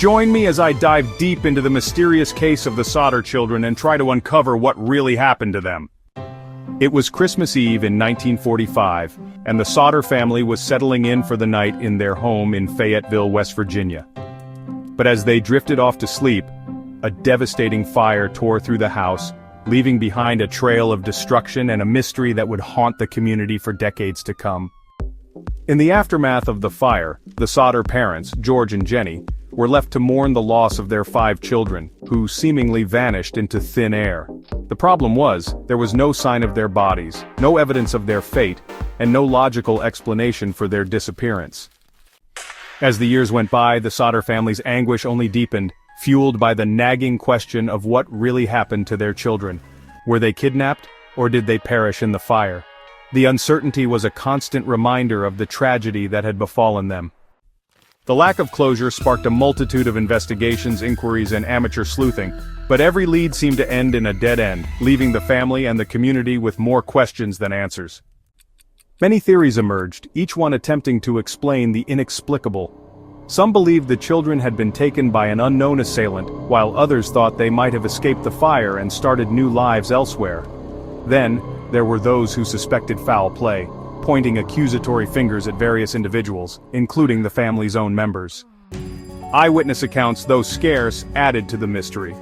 Join me as I dive deep into the mysterious case of the Sodder children and try to uncover what really happened to them. It was Christmas Eve in 1945, and the Sodder family was settling in for the night in their home in Fayetteville, West Virginia. But as they drifted off to sleep, a devastating fire tore through the house, leaving behind a trail of destruction and a mystery that would haunt the community for decades to come. In the aftermath of the fire, the Sodder parents, George and Jenny, were left to mourn the loss of their 5 children, who seemingly vanished into thin air. The problem was, there was no sign of their bodies, no evidence of their fate, and no logical explanation for their disappearance. As the years went by, the Sodder family's anguish only deepened, fueled by the nagging question of what really happened to their children. Were they kidnapped, or did they perish in the fire? The uncertainty was a constant reminder of the tragedy that had befallen them. The lack of closure sparked a multitude of investigations, inquiries, and amateur sleuthing, but every lead seemed to end in a dead end, leaving the family and the community with more questions than answers. Many theories emerged, each one attempting to explain the inexplicable. Some believed the children had been taken by an unknown assailant, while others thought they might have escaped the fire and started new lives elsewhere. Then, there were those who suspected foul play, pointing accusatory fingers at various individuals, including the family's own members. Eyewitness accounts, though scarce, added to the mystery.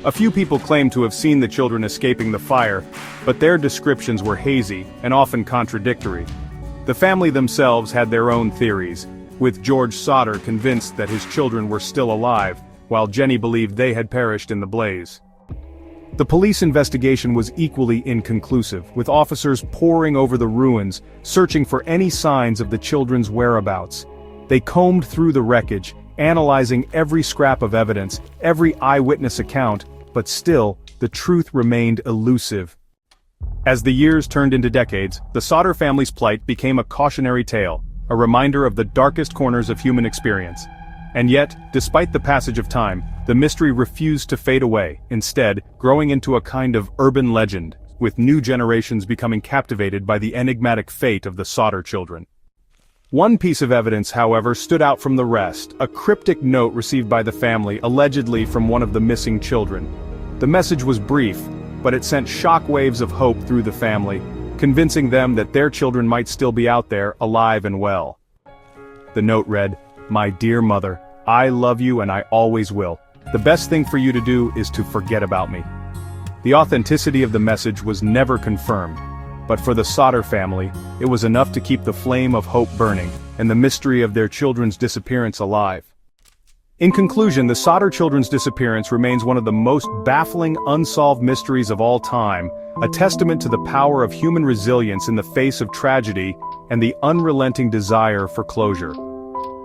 A few people claimed to have seen the children escaping the fire, but their descriptions were hazy and often contradictory. The family themselves had their own theories, with George Sodder convinced that his children were still alive, while Jenny believed they had perished in the blaze. The police investigation was equally inconclusive, with officers poring over the ruins, searching for any signs of the children's whereabouts. They combed through the wreckage, analyzing every scrap of evidence, every eyewitness account, but still, the truth remained elusive. As the years turned into decades, the Sodder family's plight became a cautionary tale, a reminder of the darkest corners of human experience. And yet, despite the passage of time, the mystery refused to fade away, instead, growing into a kind of urban legend, with new generations becoming captivated by the enigmatic fate of the Sodder children. One piece of evidence, however, stood out from the rest, a cryptic note received by the family, allegedly from one of the missing children. The message was brief, but it sent shockwaves of hope through the family, convincing them that their children might still be out there, alive and well. The note read, "My dear mother, I love you and I always will. The best thing for you to do is to forget about me." The authenticity of the message was never confirmed, but for the Sodder family, it was enough to keep the flame of hope burning, and the mystery of their children's disappearance alive. In conclusion, the Sodder children's disappearance remains one of the most baffling unsolved mysteries of all time, a testament to the power of human resilience in the face of tragedy and the unrelenting desire for closure.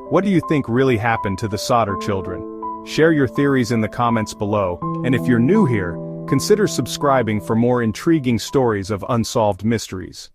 What do you think really happened to the Sodder children? Share your theories in the comments below, and if you're new here, consider subscribing for more intriguing stories of unsolved mysteries.